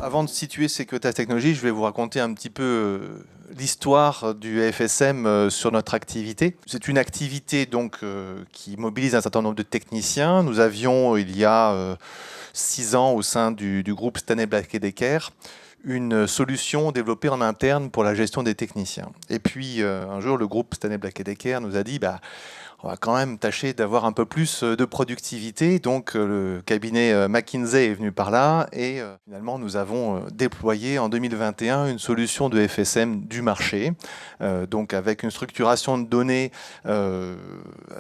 Avant de situer Securitas Technologies, je vais vous raconter un petit peu l'histoire du FSM sur notre activité. C'est une activité donc qui mobilise un certain nombre de techniciens. Nous avions il y a 6 ans au sein du groupe Stanley Black & Decker une solution développée en interne pour la gestion des techniciens. Et puis un jour, le groupe Stanley Black & Decker nous a dit on va quand même tâcher d'avoir un peu plus de productivité. Donc le cabinet McKinsey est venu par là et finalement nous avons déployé en 2021 une solution de FSM du marché, donc avec une structuration de données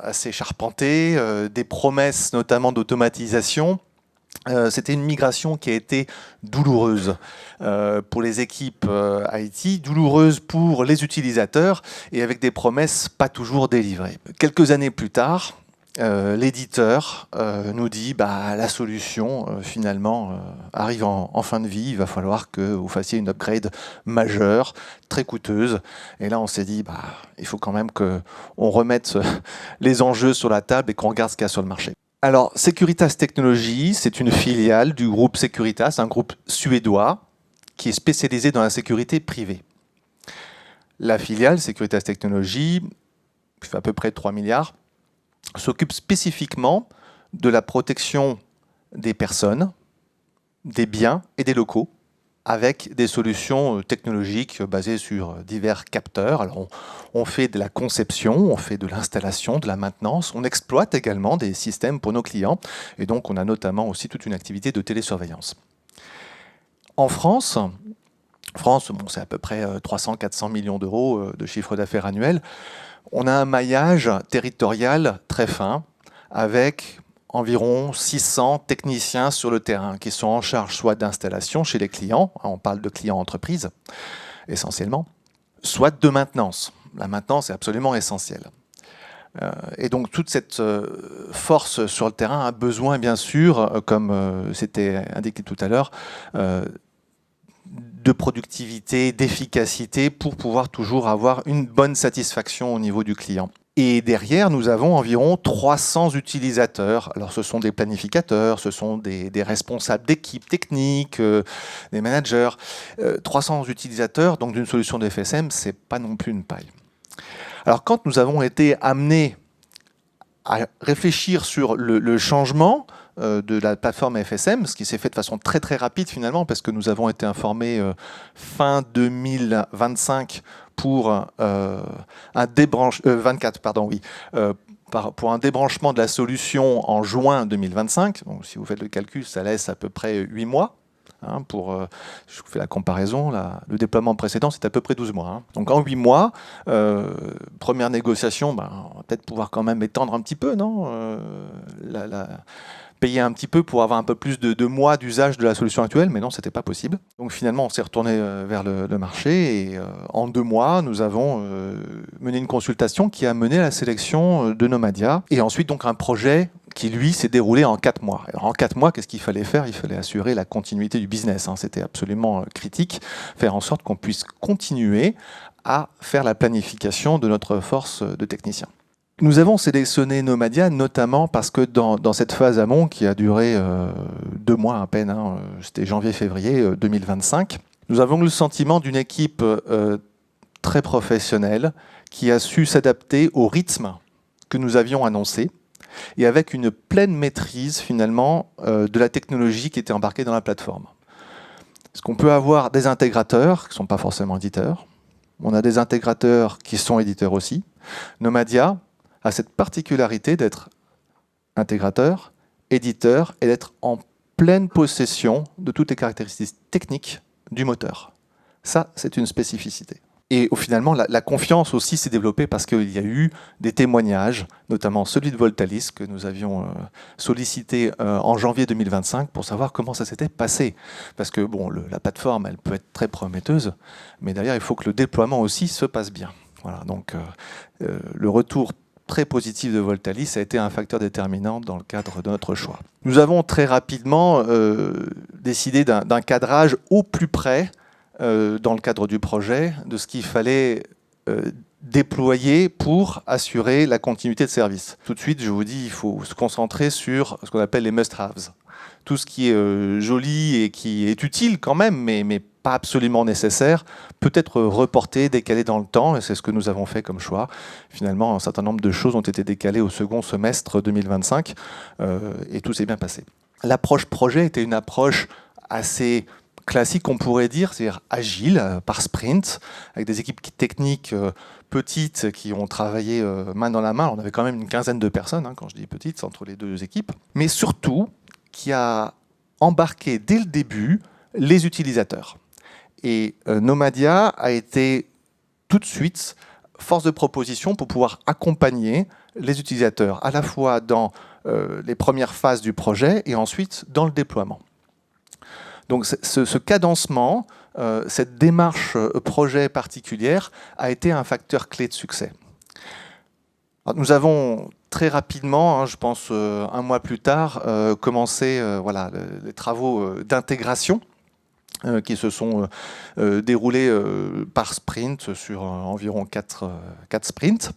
assez charpentée, des promesses notamment d'automatisation. C'était une migration qui a été douloureuse pour les équipes IT, douloureuse pour les utilisateurs et avec des promesses pas toujours délivrées. Quelques années plus tard, l'éditeur nous dit la solution finalement arrive en fin de vie, il va falloir que vous fassiez une upgrade majeure, très coûteuse. Et là on s'est dit il faut quand même qu'on remette les enjeux sur la table et qu'on regarde ce qu'il y a sur le marché. Alors, Securitas Technologies, c'est une filiale du groupe Securitas, un groupe suédois qui est spécialisé dans la sécurité privée. La filiale Securitas Technologies, qui fait à peu près 3 milliards, s'occupe spécifiquement de la protection des personnes, des biens et des locaux, avec des solutions technologiques basées sur divers capteurs. Alors on fait de la conception, on fait de l'installation, de la maintenance, on exploite également des systèmes pour nos clients, et donc on a notamment aussi toute une activité de télésurveillance. En France, c'est à peu près 300-400 millions d'euros de chiffre d'affaires annuel. On a un maillage territorial très fin, avec environ 600 techniciens sur le terrain qui sont en charge soit d'installation chez les clients, on parle de clients entreprises essentiellement, soit de maintenance. La maintenance est absolument essentielle. Et donc toute cette force sur le terrain a besoin bien sûr, comme c'était indiqué tout à l'heure, de productivité, d'efficacité pour pouvoir toujours avoir une bonne satisfaction au niveau du client. Et derrière, nous avons environ 300 utilisateurs. Alors, ce sont des planificateurs, ce sont des responsables d'équipe technique, des managers. 300 utilisateurs, donc d'une solution de FSM, c'est pas non plus une paille. Alors, quand nous avons été amenés à réfléchir sur le changement de la plateforme FSM, ce qui s'est fait de façon très très rapide finalement, parce que nous avons été informés fin 2025 pour un débranchement de la solution en juin 2025. Donc, si vous faites le calcul, ça laisse à peu près 8 mois. Je vous fais la comparaison, le déploiement précédent, c'est à peu près 12 mois. Donc en 8 mois, première négociation, on va peut-être pouvoir quand même étendre un petit peu, non payer un petit peu pour avoir un peu plus de mois d'usage de la solution actuelle, mais non, c'était pas possible. Donc finalement, on s'est retourné vers le marché et en 2 mois, nous avons mené une consultation qui a mené à la sélection de Nomadia et ensuite donc un projet qui, lui, s'est déroulé en 4 mois. Alors, en 4 mois, qu'est-ce qu'il fallait faire? Il fallait assurer la continuité du business. C'était absolument critique, faire en sorte qu'on puisse continuer à faire la planification de notre force de techniciens. Nous avons sélectionné Nomadia notamment parce que dans cette phase amont qui a duré 2 mois à peine, c'était janvier-février 2025, nous avons eu le sentiment d'une équipe très professionnelle qui a su s'adapter au rythme que nous avions annoncé et avec une pleine maîtrise finalement de la technologie qui était embarquée dans la plateforme. Parce qu'on peut avoir des intégrateurs qui ne sont pas forcément éditeurs, on a des intégrateurs qui sont éditeurs aussi. Nomadia a cette particularité d'être intégrateur, éditeur et d'être en pleine possession de toutes les caractéristiques techniques du moteur. Ça, c'est une spécificité. Et finalement, la confiance aussi s'est développée parce qu'il y a eu des témoignages, notamment celui de Voltalis que nous avions sollicité en janvier 2025 pour savoir comment ça s'était passé. Parce que la plateforme, elle peut être très prometteuse, mais derrière, il faut que le déploiement aussi se passe bien. Voilà, donc le retour très positif de Voltalis a été un facteur déterminant dans le cadre de notre choix. Nous avons très rapidement décidé d'un cadrage au plus près dans le cadre du projet, de ce qu'il fallait déployés pour assurer la continuité de service. Tout de suite, je vous dis, il faut se concentrer sur ce qu'on appelle les must-haves. Tout ce qui est joli et qui est utile quand même, mais pas absolument nécessaire, peut être reporté, décalé dans le temps, et c'est ce que nous avons fait comme choix. Finalement, un certain nombre de choses ont été décalées au second semestre 2025, et tout s'est bien passé. L'approche projet était une approche assez classique, on pourrait dire, c'est-à-dire agile, par sprint, avec des équipes techniques petites qui ont travaillé main dans la main. On avait quand même une quinzaine de personnes, quand je dis petites, entre les deux équipes. Mais surtout, qui a embarqué dès le début les utilisateurs. Et Nomadia a été tout de suite force de proposition pour pouvoir accompagner les utilisateurs, à la fois dans les premières phases du projet et ensuite dans le déploiement. Donc ce cadencement, cette démarche projet particulière a été un facteur clé de succès. Alors, nous avons très rapidement, je pense un mois plus tard, commencé les travaux d'intégration qui se sont déroulés par sprint sur environ 4 sprints,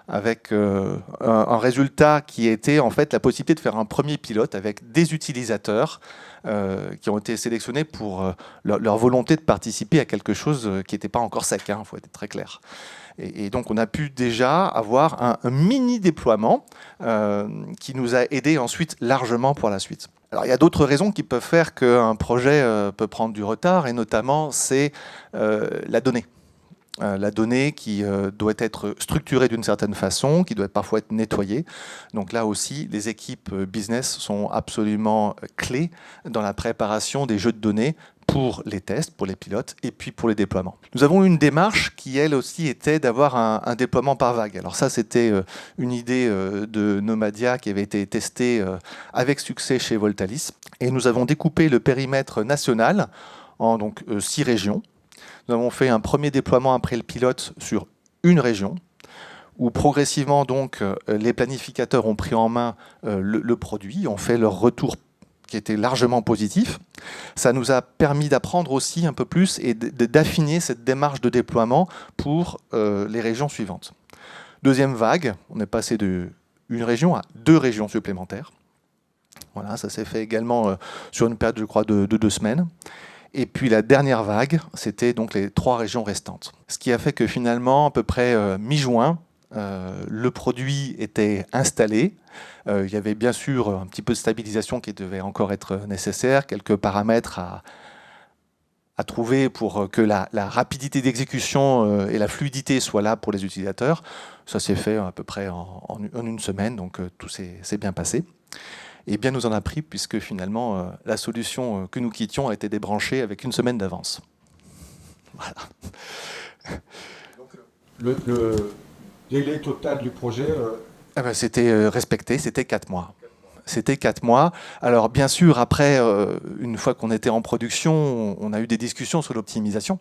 avec un résultat qui était en fait la possibilité de faire un premier pilote avec des utilisateurs qui ont été sélectionnés pour leur volonté de participer à quelque chose qui n'était pas encore sec, il faut être très clair. Et donc on a pu déjà avoir un mini déploiement qui nous a aidé ensuite largement pour la suite. Alors il y a d'autres raisons qui peuvent faire qu'un projet peut prendre du retard, et notamment c'est la donnée. La donnée qui doit être structurée d'une certaine façon, qui doit parfois être nettoyée. Donc là aussi, les équipes business sont absolument clés dans la préparation des jeux de données pour les tests, pour les pilotes et puis pour les déploiements. Nous avons une démarche qui, elle aussi, était d'avoir un déploiement par vague. Alors ça, c'était une idée de Nomadia qui avait été testée avec succès chez Voltalis. Et nous avons découpé le périmètre national en 6 régions. Nous avons fait un premier déploiement après le pilote sur une région, où progressivement donc les planificateurs ont pris en main le produit, ont fait leur retour qui était largement positif. Ça nous a permis d'apprendre aussi un peu plus et d'affiner cette démarche de déploiement pour les régions suivantes. Deuxième vague, on est passé d'une région à 2 régions supplémentaires. Voilà, ça s'est fait également sur une période, je crois, de 2 semaines. Et puis la dernière vague, c'était donc les 3 régions restantes. Ce qui a fait que finalement, à peu près mi-juin, le produit était installé. Il y avait bien sûr un petit peu de stabilisation qui devait encore être nécessaire, quelques paramètres à trouver pour que la rapidité d'exécution et la fluidité soient là pour les utilisateurs. Ça s'est fait à peu près en une semaine, donc tout s'est bien passé. Et bien nous en a pris, puisque finalement, la solution que nous quittions a été débranchée avec 1 semaine d'avance. Voilà. Donc, le délai total du projet c'était respecté, c'était 4 mois. C'était 4 mois. Alors bien sûr, après, une fois qu'on était en production, on a eu des discussions sur l'optimisation.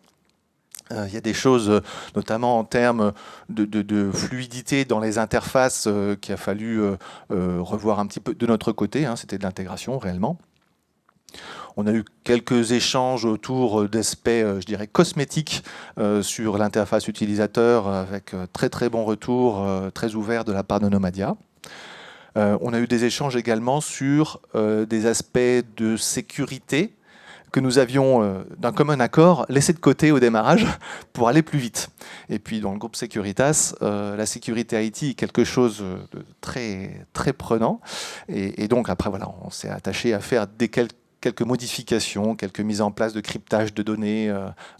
Il y a des choses, notamment en termes de fluidité dans les interfaces, qu'il a fallu revoir un petit peu de notre côté. C'était de l'intégration réellement. On a eu quelques échanges autour d'aspects, je dirais, cosmétiques sur l'interface utilisateur, avec très très bon retour, très ouvert de la part de Nomadia. On a eu des échanges également sur des aspects de sécurité que nous avions, d'un commun accord, laissé de côté au démarrage pour aller plus vite. Et puis dans le groupe Securitas, la sécurité IT est quelque chose de très, très prenant. Et donc après, voilà, on s'est attaché à faire quelques modifications, quelques mises en place de cryptage de données,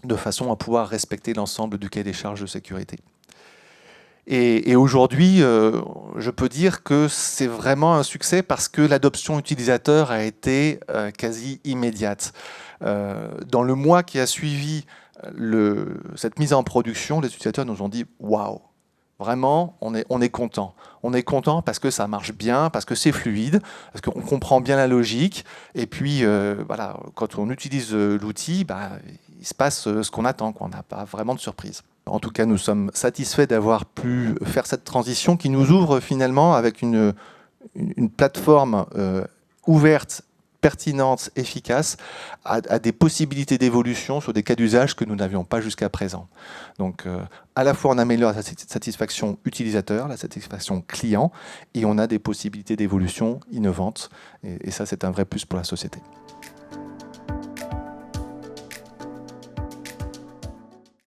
de façon à pouvoir respecter l'ensemble du cahier des charges de sécurité. Et aujourd'hui, je peux dire que c'est vraiment un succès parce que l'adoption utilisateur a été quasi immédiate. Dans le mois qui a suivi cette mise en production, les utilisateurs nous ont dit « Waouh !» Vraiment, on est content. On est content parce que ça marche bien, parce que c'est fluide, parce qu'on comprend bien la logique. Et puis, voilà, quand on utilise l'outil, il se passe ce qu'on attend, on n'a pas vraiment de surprise. En tout cas, nous sommes satisfaits d'avoir pu faire cette transition qui nous ouvre finalement avec une plateforme ouverte pertinente, efficace, a des possibilités d'évolution sur des cas d'usage que nous n'avions pas jusqu'à présent. Donc, à la fois, on améliore la satisfaction utilisateur, la satisfaction client, et on a des possibilités d'évolution innovantes. Et ça, c'est un vrai plus pour la société.